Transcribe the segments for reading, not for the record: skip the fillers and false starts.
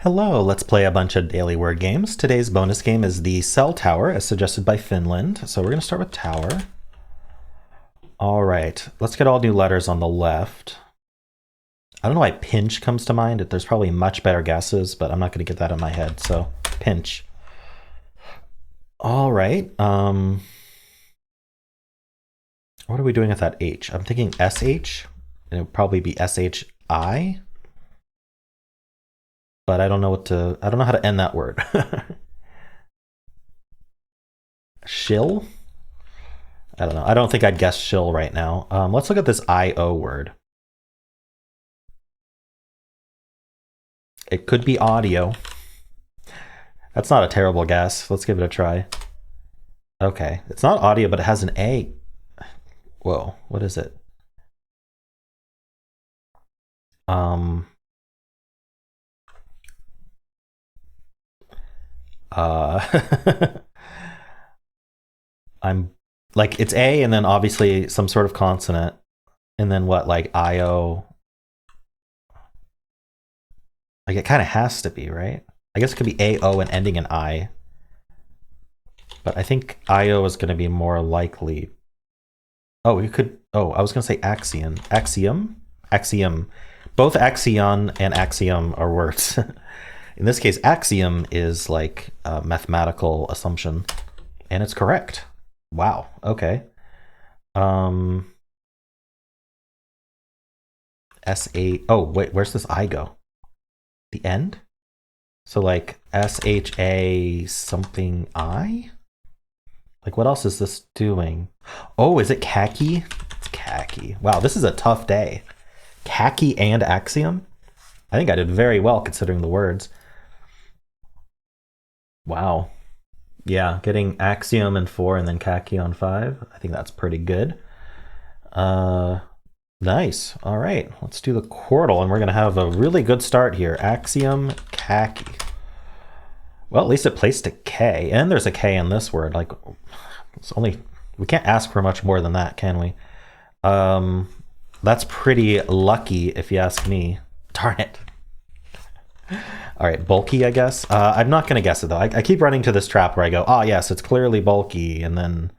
Hello, let's play a bunch of daily word games. Today's bonus game is the cell tower, as suggested by Finland. So we're going to start with tower. All right, let's get all new letters on the left. I don't know why pinch comes to mind. There's probably much better guesses, but I'm not going to get that in my head. So pinch. All right. What are we doing with that H? I'm thinking SH. It would probably be SHI. But I don't know how to end that word. Shill? I don't know. I don't think I'd guess shill right now. Let's look at this IO word. It could be audio. That's not a terrible guess. Let's give it a try. Okay. It's not audio, but it has an A. Whoa, what is it? I'm like, it's A and then obviously some sort of consonant. And then what, like IO? Like it kind of has to be, right? I guess it could be AO and ending in I. But I think IO is going to be more likely. Oh, I was going to say axion. Axiom. Both axion and axiom are words. In this case, axiom is like a mathematical assumption, and it's correct. Wow, okay. S-A, oh, wait, where's this I go? The end? So like S-H-A something I? Like what else is this doing? Oh, is it khaki? It's khaki. Wow, this is a tough day. Khaki and axiom? I think I did very well considering the words. Wow. Yeah, getting axiom in 4 and then khaki on 5. I think that's pretty good. Nice. All right, let's do the Quordle, and we're going to have a really good start here. Axiom, khaki. Well, at least it placed a K, and there's a K in this word. Like, we can't ask for much more than that, can we? That's pretty lucky, if you ask me. Darn it. All right, bulky, I guess. I'm not going to guess it, though. I keep running to this trap where I go, oh, yes, it's clearly bulky, and then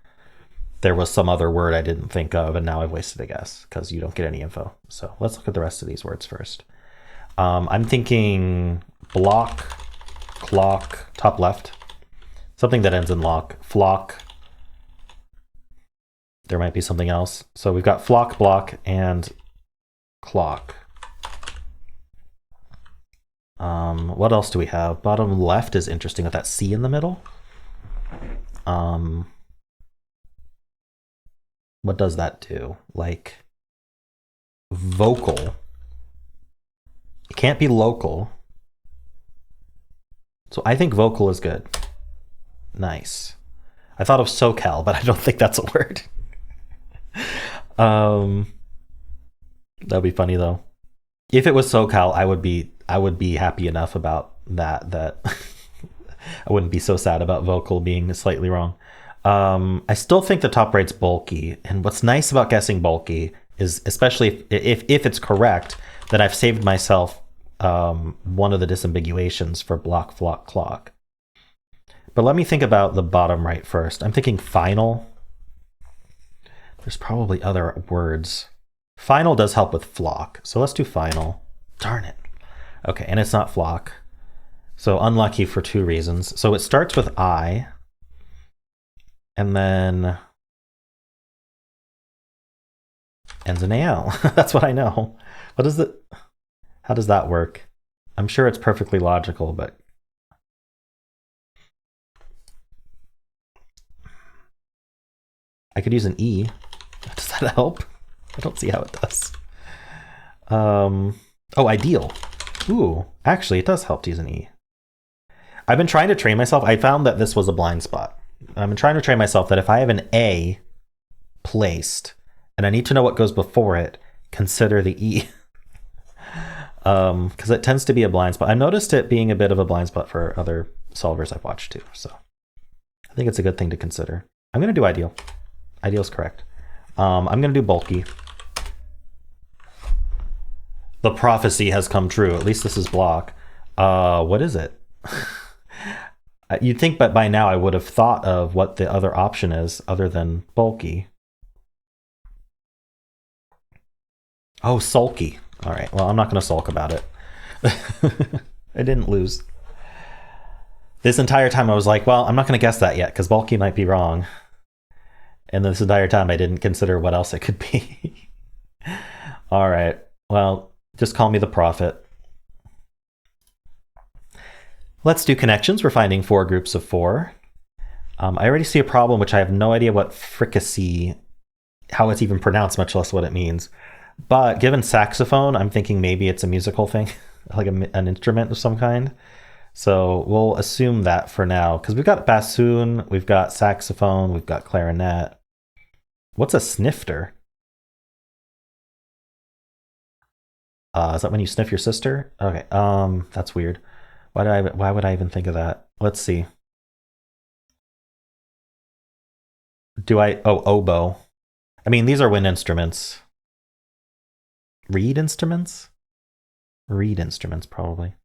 there was some other word I didn't think of, and now I've wasted a guess because you don't get any info. So let's look at the rest of these words first. I'm thinking block, clock, top left. Something that ends in lock. Flock. There might be something else. So we've got flock, block, and clock. What else do we have? Bottom left is interesting with that C in the middle. What does that do? Like vocal. It can't be local. So I think vocal is good. Nice. I thought of SoCal, but I don't think that's a word. That'd be funny though. If it was SoCal, I would be happy enough about that I wouldn't be so sad about vocal being slightly wrong. I still think the top right's bulky, and what's nice about guessing bulky is, especially if it's correct, that I've saved myself one of the disambiguations for block, flock, clock. But let me think about the bottom right first. I'm thinking final. There's probably other words. Final does help with flock, so let's do final. Darn it. Okay, and it's not flock. So unlucky for 2 reasons. So it starts with I, and then ends in AL. That's what I know. What is it? How does that work? I'm sure it's perfectly logical, but I could use an E. Does that help? I don't see how it does. Oh, ideal. Ooh, actually, it does help to use an E. I've been trying to train myself. I found that this was a blind spot. I've been trying to train myself that if I have an A placed and I need to know what goes before it, consider the E. Because it tends to be a blind spot. I noticed it being a bit of a blind spot for other solvers I've watched too. So I think it's a good thing to consider. I'm going to do ideal. Ideal is correct. I'm going to do bulky. The prophecy has come true. At least this is block. What is it? You'd think, but by now I would have thought of what the other option is other than bulky. Oh, sulky. All right. Well, I'm not going to sulk about it. I didn't lose. This entire time I was like, well, I'm not going to guess that yet because bulky might be wrong. And this entire time I didn't consider what else it could be. All right. Well, just call me the prophet. Let's do connections. We're finding 4 groups of 4. I already see a problem, which I have no idea what fricassee, how it's even pronounced, much less what it means. But given saxophone, I'm thinking maybe it's a musical thing, like an instrument of some kind. So we'll assume that for now, because we've got bassoon, we've got saxophone, we've got clarinet. What's a snifter? Is that when you sniff your sister? Okay, that's weird. Why would I even think of that? Let's see. Oboe. I mean, these are wind instruments. Reed instruments? Reed instruments, probably.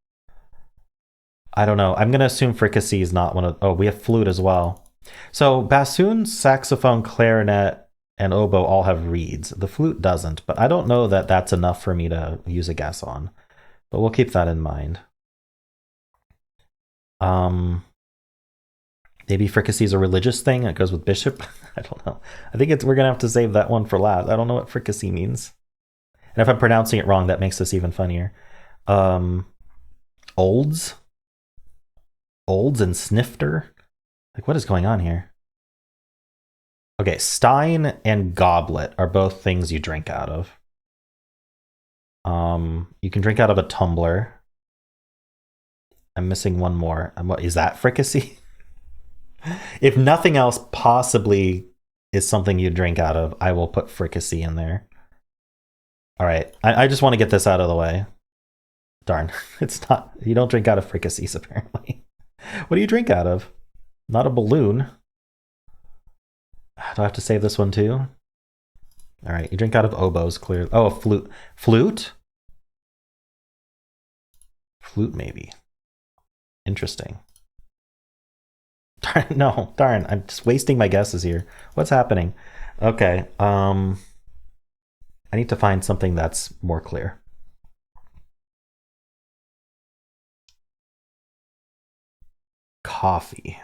I don't know. I'm going to assume fricassee is not one of... Oh, we have flute as well. So bassoon, saxophone, clarinet, and oboe all have reeds. The flute doesn't, but I don't know that that's enough for me to use a guess on. But we'll keep that in mind. Maybe fricassee is a religious thing. It goes with bishop. I don't know. I think we're going to have to save that one for last. I don't know what fricassee means. And if I'm pronouncing it wrong, that makes this even funnier. Olds? Olds and snifter? Like, what is going on here? Okay, stein and goblet are both things you drink out of. You can drink out of a tumbler. I'm missing one more. What is that, fricassee? If nothing else possibly is something you drink out of, I will put fricassee in there. All right, I just want to get this out of the way. Darn, it's not, you don't drink out of fricassees apparently. What do you drink out of? Not a balloon. Do I have to save this one too? All right, you drink out of oboes, clearly. Oh, a flute. Flute? Flute, maybe. Interesting. Darn, no, darn, I'm just wasting my guesses here. What's happening? Okay, I need to find something that's more clear. Coffee.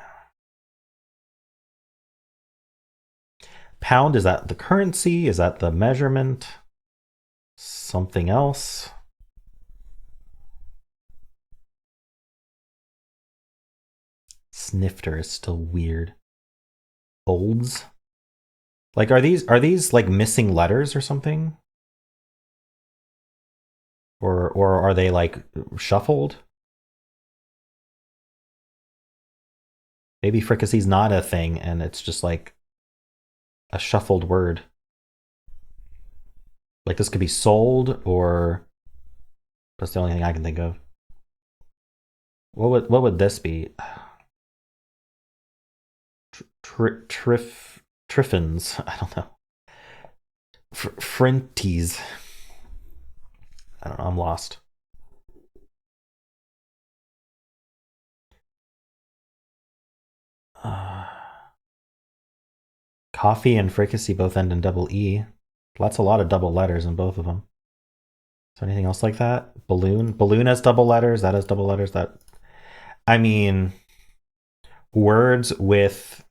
Pound, is that the currency? Is that the measurement? Something else? Snifter is still weird. Olds? Like, are these like missing letters or something? Or are they like shuffled? Maybe fricassee's not a thing and it's just like a shuffled word. Like this could be sold, or that's the only thing I can think of. What would this be? Triffins. I don't know. Frinties. I don't know. I'm lost. Coffee and fricassee both end in double E. That's a lot of double letters in both of them. Is there anything else like that? Balloon? Balloon has double letters. That has double letters. That, I mean, words with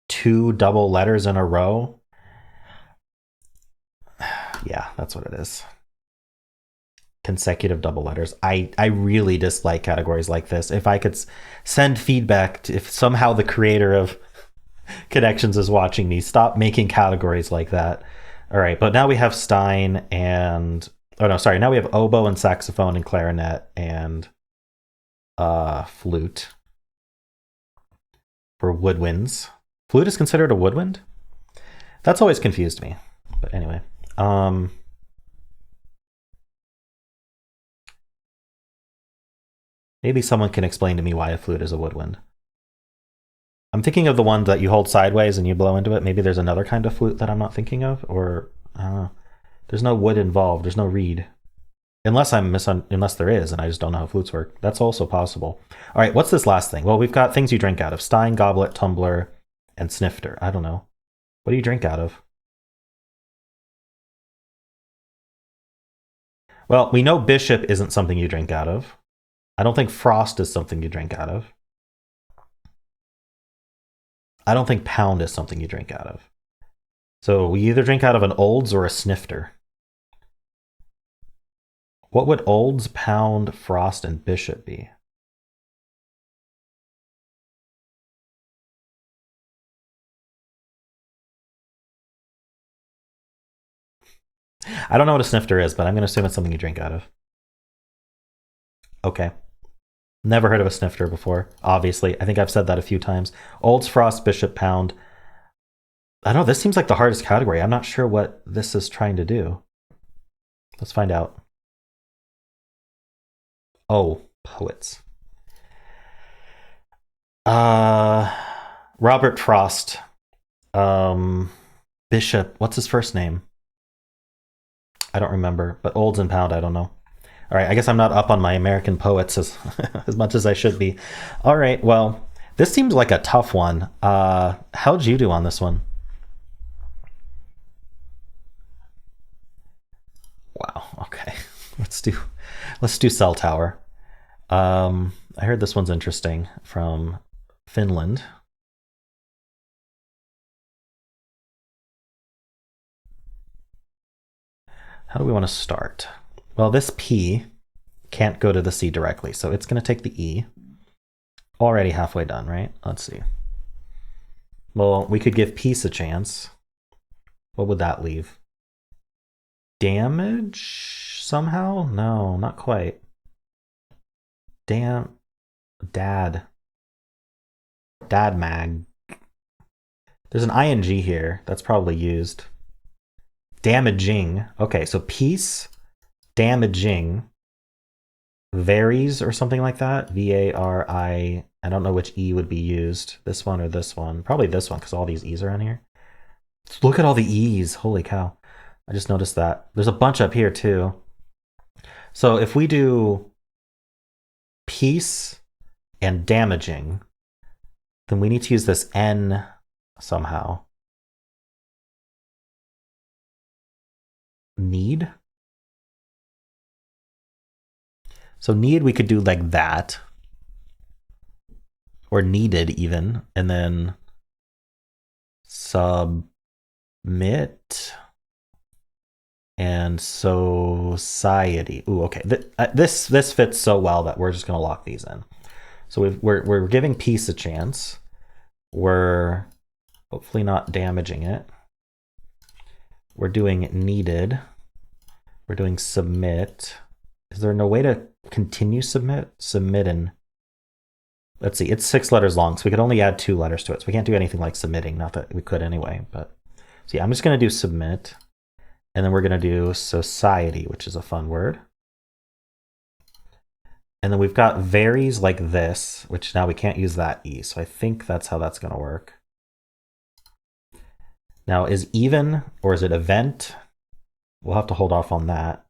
2 double letters in a row. Yeah, that's what it is. Consecutive double letters. I really dislike categories like this. If I could send feedback to, if somehow the creator of Connections is watching me, stop making categories like that. All right, but now we have stein and, oh no, sorry, now we have oboe and saxophone and clarinet and flute for woodwinds. Flute is considered a woodwind? That's always confused me. But anyway, maybe someone can explain to me why a flute is a woodwind. I'm thinking of the one that you hold sideways and you blow into it. Maybe there's another kind of flute that I'm not thinking of, or I don't know. There's no wood involved. There's no reed. Unless there is, and I just don't know how flutes work. That's also possible. All right, what's this last thing? Well, we've got things you drink out of: stein, goblet, tumbler, and snifter. I don't know. What do you drink out of? Well, we know bishop isn't something you drink out of. I don't think frost is something you drink out of. I don't think pound is something you drink out of. So we either drink out of an olds or a snifter. What would olds, pound, frost, and bishop be? I don't know what a snifter is, but I'm going to assume it's something you drink out of. Okay. Never heard of a snifter before, obviously. I think I've said that a few times. Olds, frost, bishop, pound. I don't know, this seems like the hardest category. I'm not sure what this is trying to do. Let's find out. Oh, poets. Robert Frost. Bishop. What's his first name? I don't remember, but olds and pound, I don't know. All right, I guess I'm not up on my American poets as as much as I should be. All right, well, this seems like a tough one. How'd you do on this one? Wow. Okay, let's do cell tower. I heard this one's interesting from Finland. How do we want to start? Well, this P can't go to the C directly, so it's going to take the E. Already halfway done, right? Let's see. Well, we could give peace a chance. What would that leave? Damage somehow? No, not quite. Damn. Dad. Dad mag. There's an ing here that's probably used. Damaging. Okay, so peace, damaging, varies or something like that. V-A-R-I. I don't know which E would be used. This one or this one. Probably this one because all these E's are on here. Look at all the E's. Holy cow. I just noticed that. There's a bunch up here too. So if we do peace and damaging, then we need to use this N somehow. Need? So need we could do like that. Or needed even. And then submit and society. Ooh, okay. This fits so well that we're just going to lock these in. So we're giving peace a chance. We're hopefully not damaging it. We're doing needed. We're doing submit. Is there no way to continue submit? Submit and let's see, it's 6 letters long, so we could only add 2 letters to it. So we can't do anything like submitting, not that we could anyway. But so yeah, I'm just going to do submit. And then we're going to do society, which is a fun word. And then we've got varies like this, which now we can't use that E. So I think that's how that's going to work. Now, is even or is it event? We'll have to hold off on that.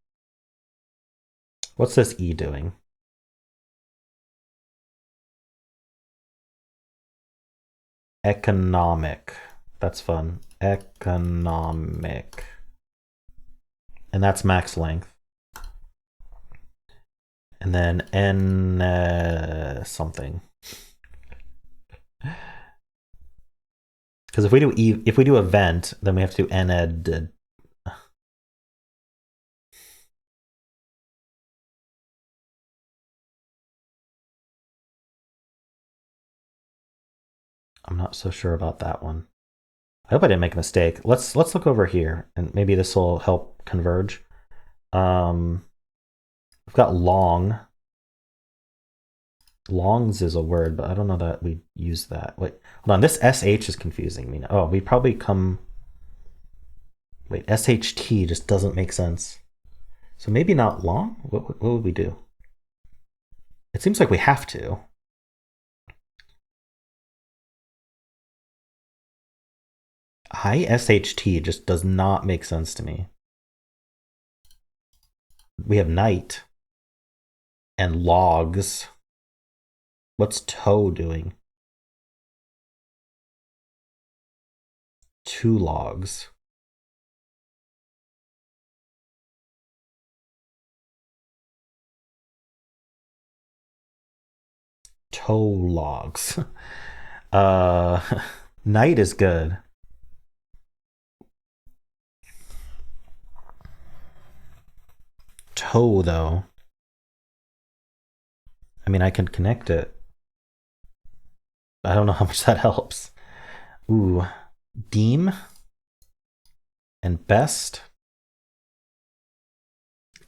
What's this E doing? Economic. That's fun. Economic. And that's max length. And then N something. Because if we do event, then we have to do N-ed. I'm not so sure about that one. I hope I didn't make a mistake. Let's look over here, and maybe this will help converge. We've got long. Longs is a word, but I don't know that we use that. Wait, hold on. This SH is confusing me now. Oh, we probably come... Wait, SHT just doesn't make sense. So maybe not long? What would we do? It seems like we have to. ISHT just does not make sense to me. we have night and logs. What's toe doing? 2 logs. Toe logs. Night is good. Toe though. I mean, I can connect it. I don't know how much that helps. Ooh, deem and best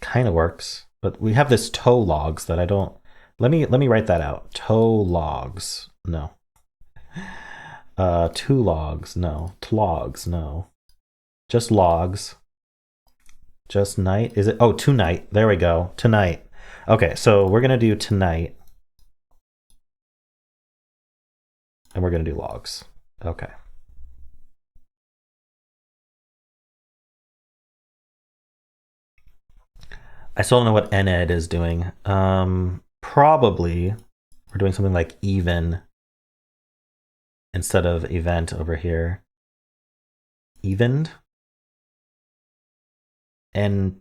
kind of works, but we have this toe logs that I don't. Let me write that out. Toe logs, no. 2 logs, no. Tlogs, no. Just logs. Just night. Is it? Oh, tonight. There we go. Tonight. Okay, so we're gonna do tonight, and we're gonna do logs. Okay. I still don't know what NED is doing. Probably we're doing something like even instead of event over here. Evened? And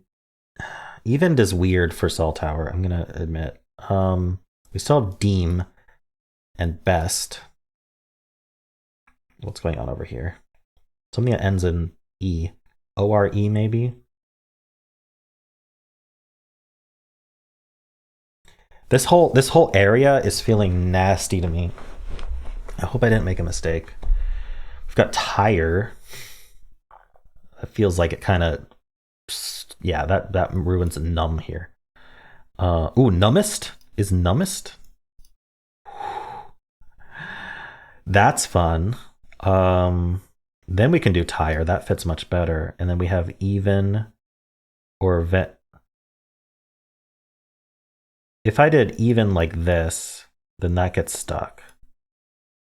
evened is weird for cell tower, I'm gonna admit. We still have deem and best. What's going on over here? Something that ends in E. ORE maybe? This whole area is feeling nasty to me. I hope I didn't make a mistake. We've got tire. It feels like it kind of, yeah, that ruins num here. Ooh, numbest is numbest. That's fun. Then we can do tire. That fits much better. And then we have even or vet. If I did even like this, then that gets stuck.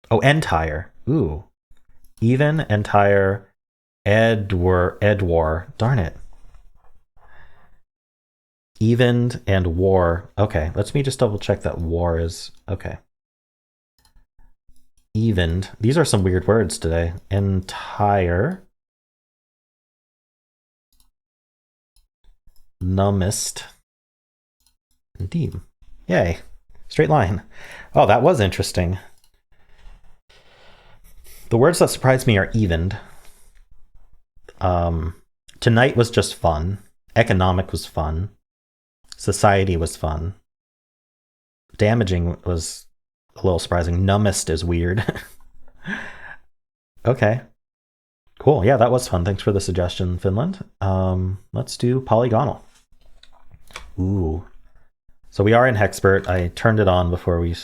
Oh, entire. Ooh. Even, entire, edwar. Darn it. Evened and war. Okay, let me just double check that war is. Okay. Evened. These are some weird words today. Entire. Numbest. Deem. Yay. Straight line. Oh, that was interesting. The words that surprised me are evened. Tonight was just fun. Economic was fun. Society was fun. Damaging was a little surprising. Numbest is weird. Okay. Cool. Yeah, that was fun. Thanks for the suggestion, Finland. Let's do polygonal. Ooh. So we are in Hexpert. I turned it on before we,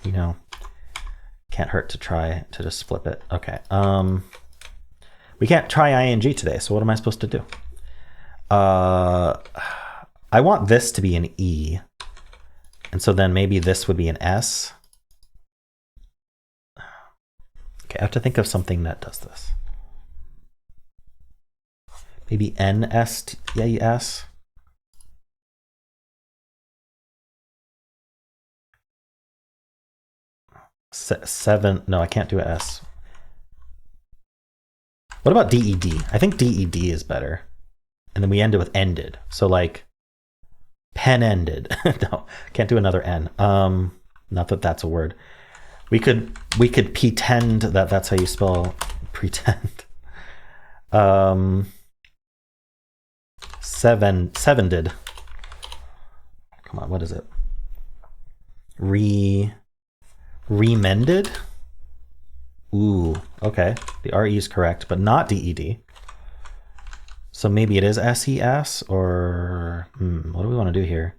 you know, can't hurt to try to just flip it. Okay. We can't try ing today, so what am I supposed to do? I want this to be an E. And so then maybe this would be an S. Okay, I have to think of something that does this. Maybe NS. 7. No, I can't do an S. What about DED? I think DED is better. And then we end it with ended. So like pen ended. No, can't do another N. Not that that's a word. We could pretend that that's how you spell pretend. Sevended. Come on, what is it? Remended? Ooh, okay. The RE is correct, but not DED. So maybe it is SES, or what do we want to do here?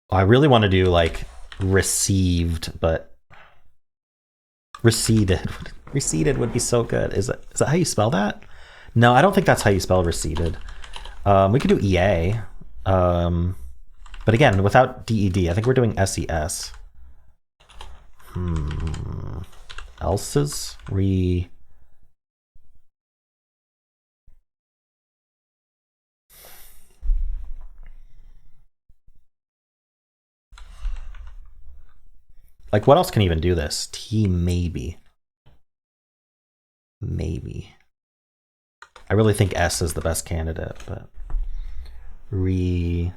I really want to do like received, but receded. Receded would be so good. Is that how you spell that? No, I don't think that's how you spell receded. We could do EA. But again, without DED, I think we're doing SES. Else's Like, what else can even do this? T, maybe. Maybe. I really think S is the best candidate, but re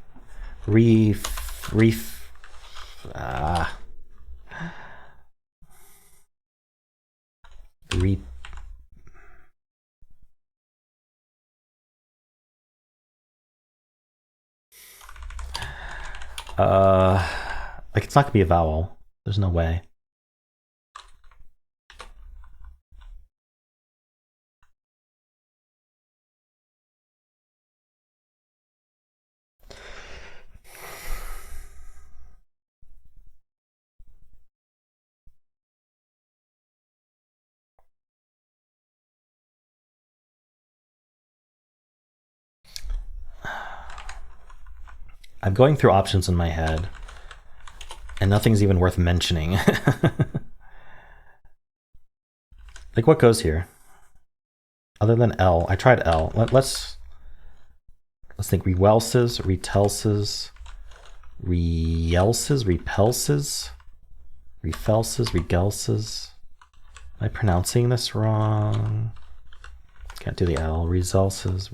like, it's not gonna be a vowel. There's no way. I'm going through options in my head, and nothing's even worth mentioning. Like, what goes here? Other than L, I tried L. Let's think. Rewelses, retelses, rielses, repelses, refelses, regelses. Am I pronouncing this wrong? Can't do the L. Resulses,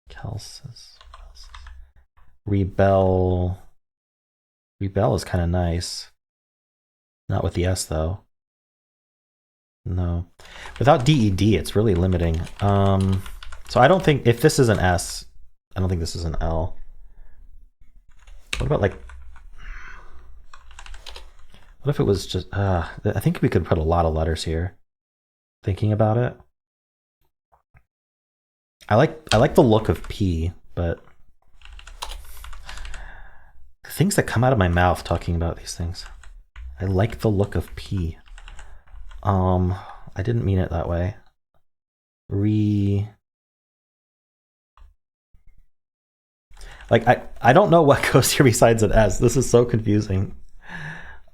kelses, rebel. Rebel is kind of nice. Not with the S though. No. Without DED, it's really limiting. So I don't think, if this is an S, I don't think this is an L. What about, like, what if it was just, I think we could put a lot of letters here. Thinking about it. I like the look of P, but the things that come out of my mouth talking about these things. I like the look of P. I didn't mean it that way. Like, I don't know what goes here besides an S. This is so confusing.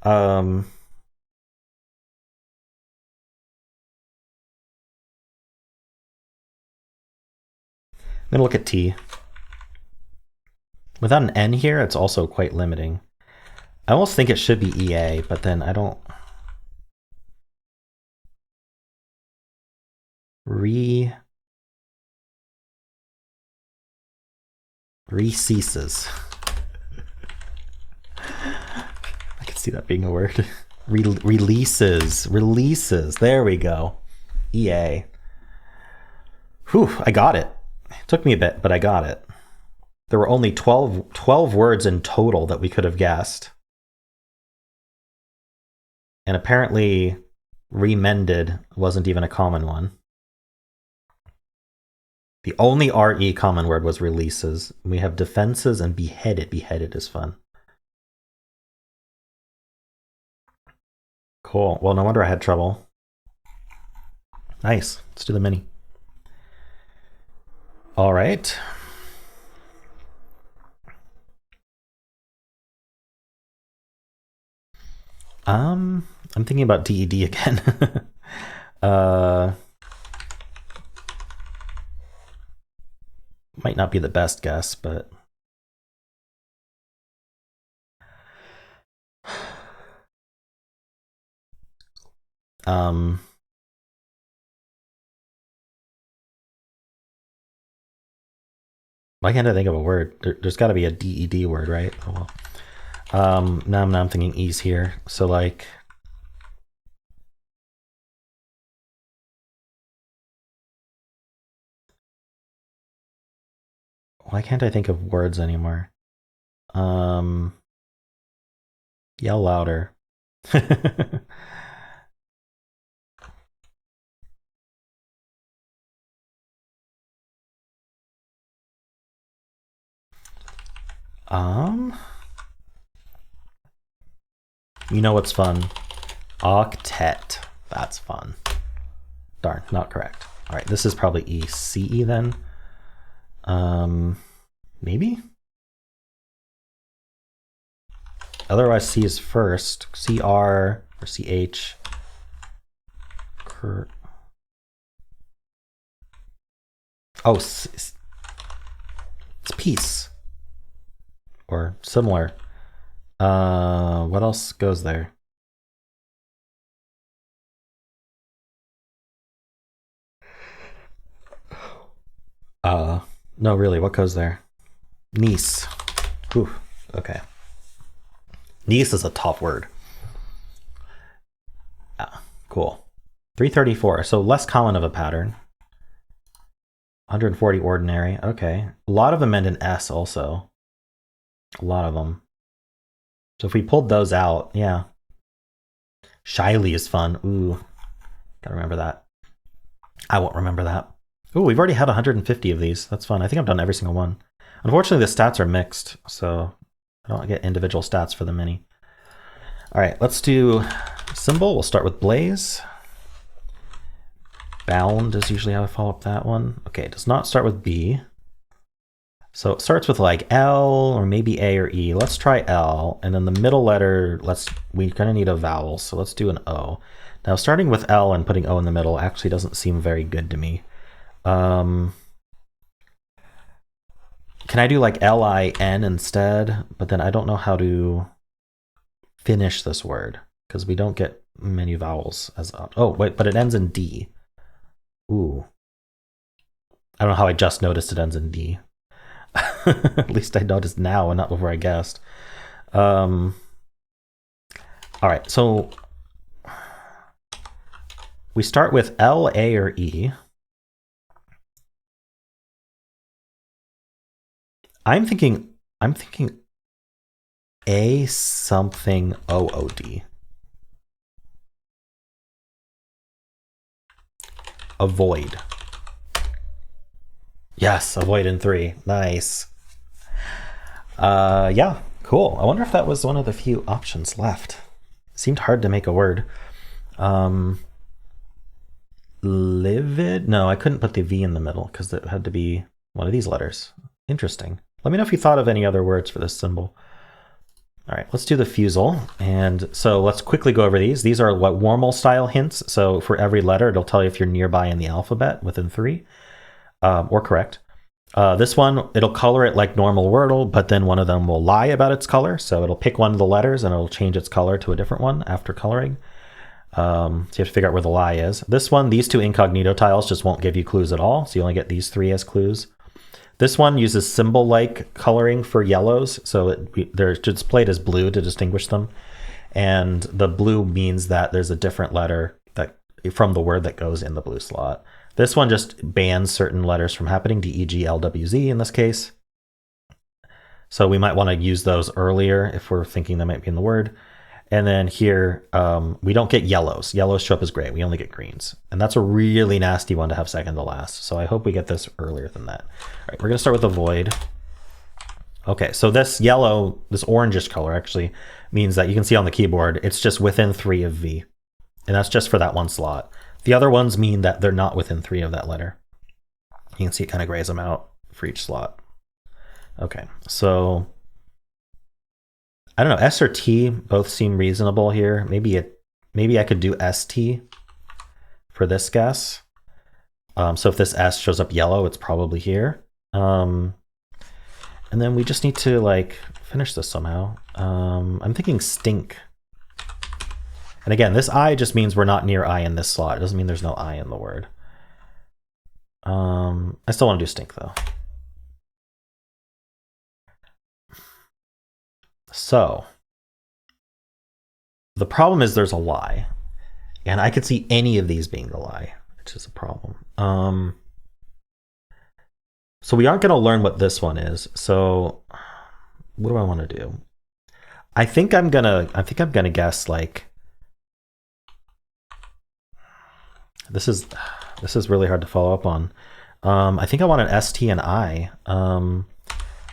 I'm gonna look at T. Without an N here, it's also quite limiting. I almost think it should be EA, but then I don't. Receases. I can see that being a word. Releases. There we go. EA. Whew, I got it. It took me a bit, but I got it. There were only 12 words in total that we could have guessed. And apparently, remended wasn't even a common one. The only RE common word was releases. We have defenses and beheaded. Beheaded is fun. Cool. Well, no wonder I had trouble. Nice. Let's do the mini. All right. I'm thinking about DED again. Might not be the best guess, but why can't I think of a word? There's got to be a DED word, right? Oh well. Now I'm thinking E's here. So, like, why can't I think of words anymore? Yell louder. You know what's fun? Octet. That's fun. Darn, not correct. All right, this is probably ECE then. Maybe? Otherwise, C is first. CR or CH. Oh, it's peace. or similar. What else goes there? No, really, what goes there? Niece. Ooh, okay. Niece is a tough word. Cool. 334, so less common of a pattern. 140 ordinary, okay. A lot of them end in S also. A lot of them. So if we pulled those out, yeah. Shyly is fun. Ooh, gotta remember that. I won't remember that. Ooh, we've already had 150 of these. That's fun. I think I've done every single one. Unfortunately, the stats are mixed, so I don't get individual stats for the mini. All right, let's do Symble. We'll start with Blaze. Bound is usually how I follow up that one. Okay, it does not start with B. So it starts with like L or maybe A or E. Let's try L, and then the middle letter, we kind of need a vowel, so let's do an O. Now starting with L and putting O in the middle actually doesn't seem very good to me. Can I do like L-I-N instead? But then I don't know how to finish this word because we don't get many vowels as oh wait, but it ends in D. Ooh. I don't know how I just noticed it ends in D. At least I noticed now and not before I guessed. All right, so we start with L, A, or E. I'm thinking A something O-O-D. Avoid. Yes, avoid in 3. Nice. Yeah, cool. I wonder if that was one of the few options left. Seemed hard to make a word. Livid? No, I couldn't put the V in the middle because it had to be one of these letters. Interesting. Let me know if you thought of any other words for this symbol. All right, let's do the Fusele. And so let's quickly go over these. These are what Wormel style hints. So for every letter, it'll tell you if you're nearby in the alphabet within 3 or correct. This one, it'll color it like normal Wordle, but then one of them will lie about its color. So it'll pick one of the letters and it'll change its color to a different one after coloring. So you have to figure out where the lie is. This one, these 2 incognito tiles just won't give you clues at all. So you only get these 3 as clues. This one uses symbol-like coloring for yellows, so they're displayed as blue to distinguish them. And the blue means that there's a different letter from the word that goes in the blue slot. This one just bans certain letters from happening, D, E, G, L, W, Z in this case. So we might want to use those earlier if we're thinking they might be in the word. And then here, we don't get yellows. Yellows show up as gray. We only get greens. And that's a really nasty one to have second to last. So I hope we get this earlier than that. All right, we're going to start with avoid. Okay, so this yellow, this orangish color actually means that you can see on the keyboard, it's just within 3 of V. And that's just for that one slot. The other ones mean that they're not within 3 of that letter. You can see it kind of grays them out for each slot. Okay, so I don't know, S or T both seem reasonable here. Maybe I could do ST for this guess. So if this S shows up yellow, it's probably here. And then we just need to like finish this somehow. I'm thinking stink. And again, this I just means we're not near I in this slot. It doesn't mean there's no I in the word. I still want to do stink though. So the problem is there's a lie, and I could see any of these being the lie, which is a problem. So we aren't going to learn what this one is. So what do I want to do? I think I'm gonna guess like this is really hard to follow up on. I think I want an ST and I.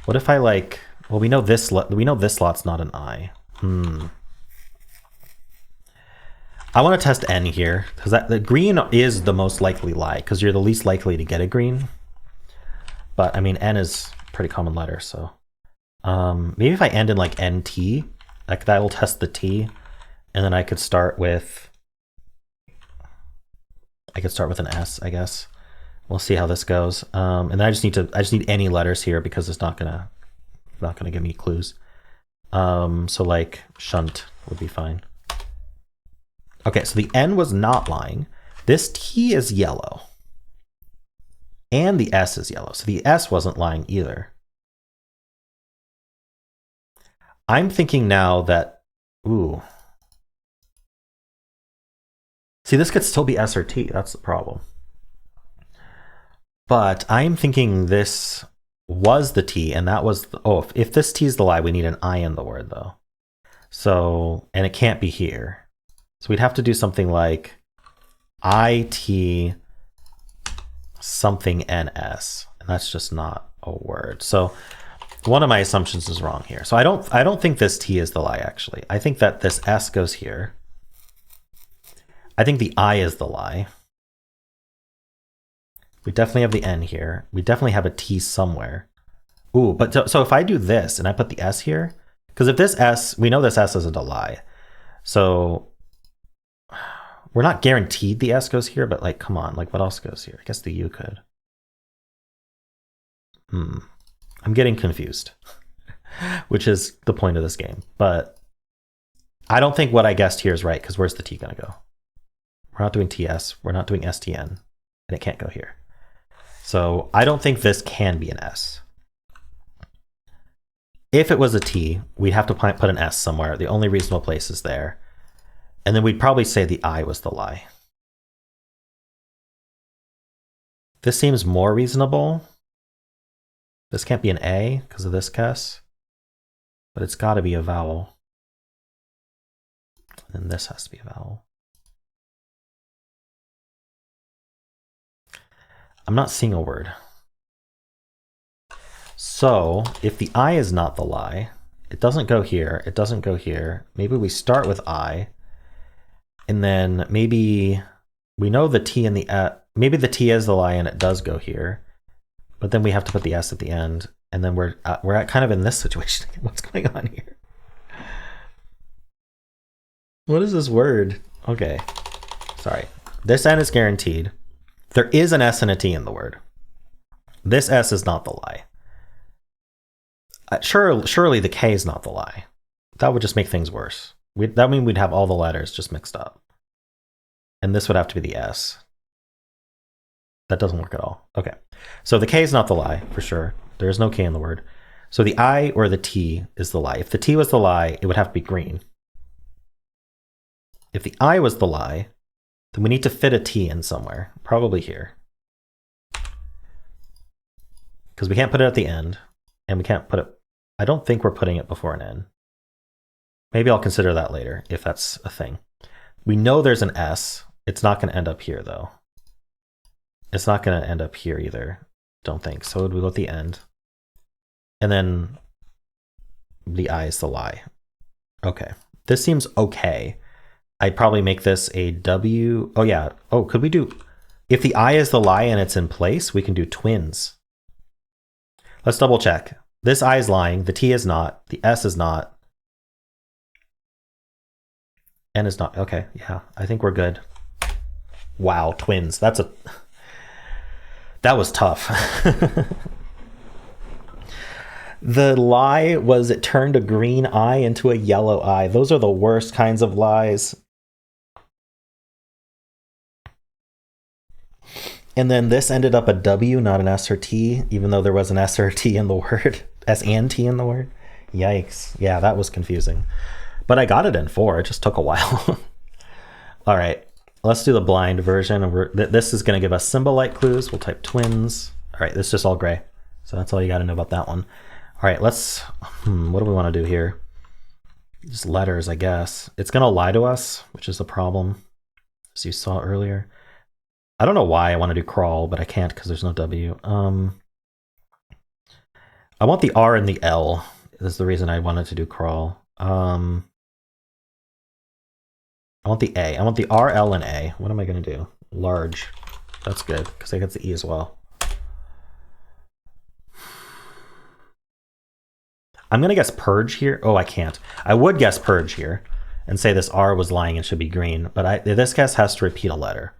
What if I like? Well, we know this slot's not an I. I want to test N here because the green is the most likely lie because you're the least likely to get a green. But I mean, N is a pretty common letter, so maybe if I end in like NT, like that will test the T, and then I could start with an S, I guess. We'll see how this goes. And then I just need any letters here because it's not gonna not going to give me clues. So like shunt would be fine. Okay, so the N was not lying. This T is yellow. And the S is yellow. So the S wasn't lying either. I'm thinking now that, ooh. See, this could still be S or T. That's the problem. But I'm thinking this was the T and that was, if this T is the lie, we need an I in the word though. So, and it can't be here. So we'd have to do something like IT something NS, and that's just not a word. So one of my assumptions is wrong here. So I don't think this T is the lie actually. I think that this S goes here. I think the I is the lie. We definitely have the N here. We definitely have a T somewhere. Ooh, but so if I do this and I put the S here, because if this S, we know this S isn't a lie. So we're not guaranteed the S goes here, but like, come on, like what else goes here? I guess the U could. I'm getting confused, which is the point of this game. But I don't think what I guessed here is right, because where's the T gonna go? We're not doing TS, we're not doing STN, and it can't go here. So I don't think this can be an S. If it was a T, we'd have to put an S somewhere. The only reasonable place is there. And then we'd probably say the I was the lie. This seems more reasonable. This can't be an A because of this guess, but it's got to be a vowel. And this has to be a vowel. I'm not seeing a word. So if the I is not the lie, it doesn't go here, it doesn't go here. Maybe we start with I, and then maybe we know the T and the maybe the T is the lie and it does go here, but then we have to put the S at the end, and then we're at kind of in this situation. What's going on here? What is this word? Okay, sorry. This N is guaranteed. There is an S and a T in the word. This S is not the lie. Surely the K is not the lie. That would just make things worse. That would mean we'd have all the letters just mixed up. And this would have to be the S. That doesn't work at all. Okay. So the K is not the lie, for sure. There is no K in the word. So the I or the T is the lie. If the T was the lie, it would have to be green. If the I was the lie, then we need to fit a T in somewhere. Probably here. Because we can't put it at the end. And we can't put it... I don't think we're putting it before an N. Maybe I'll consider that later, if that's a thing. We know there's an S. It's not going to end up here, though. It's not going to end up here either. Don't think. So we go at the end. And then the I is the lie. Okay. This seems okay. I'd probably make this a W. Oh, yeah. Oh, could we do... If the I is the lie and it's in place, we can do twins. Let's double check. This I is lying. The T is not. The S is not. N is not. Okay, yeah. I think we're good. Wow, twins. That was tough. The lie was it turned a green eye into a yellow eye. Those are the worst kinds of lies. And then this ended up a W, not an S or T, even though there was an S or T in the word. S and T in the word. Yikes. Yeah, that was confusing. But I got it in 4. It just took a while. All right, let's do the blind version. This is going to give us symbol-like clues. We'll type twins. All right, this is just all gray. So that's all you got to know about that one. All right, let's... what do we want to do here? Just letters, I guess. It's going to lie to us, which is the problem, as you saw earlier. I don't know why I want to do crawl, but I can't because there's no W. I want the R and the L. This is the reason I wanted to do crawl. I want the A. I want the R, L, and A. What am I going to do? Large. That's good because I get the E as well. I'm going to guess purge here. Oh, I can't. I would guess purge here and say this R was lying and should be green, but this guess has to repeat a letter.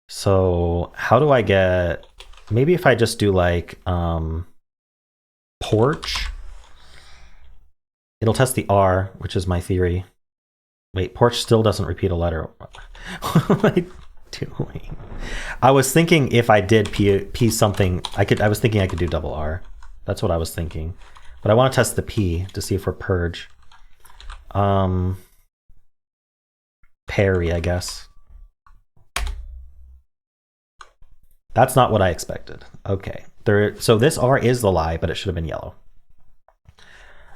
So how do I get... Maybe if I just do like porch It'll test the R, which is my theory. Wait, porch still doesn't repeat a letter. What am I doing? I was thinking if I did P something, I was thinking I could do double R. That's what I was thinking. But I want to test the P to see if we're purge. Parry, I guess. That's not what I expected. Okay. So this R is the lie, but it should have been yellow.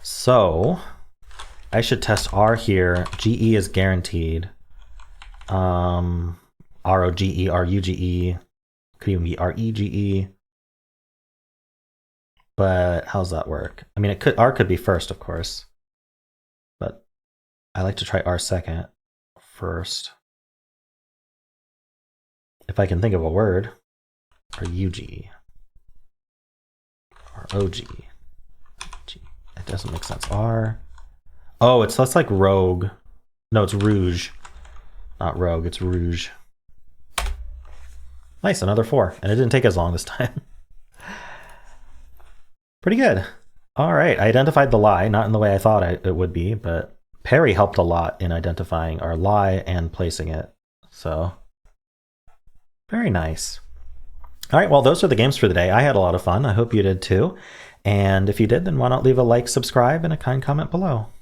So I should test R here. GE is guaranteed. ROGE, RUGE, could even be REGE. But how's that work? I mean, R could be first, of course. But I like to try R second first. If I can think of a word. Or UG. Or OG. It doesn't make sense. R. Oh, that's like rogue. No, it's rouge. Not rogue, it's rouge. Nice, another 4. And it didn't take as long this time. Pretty good. All right, I identified the lie, not in the way I thought it would be, but Perry helped a lot in identifying our lie and placing it. So, very nice. All right, well, those are the games for the day. I had a lot of fun. I hope you did too. And if you did, then why not leave a like, subscribe, and a kind comment below.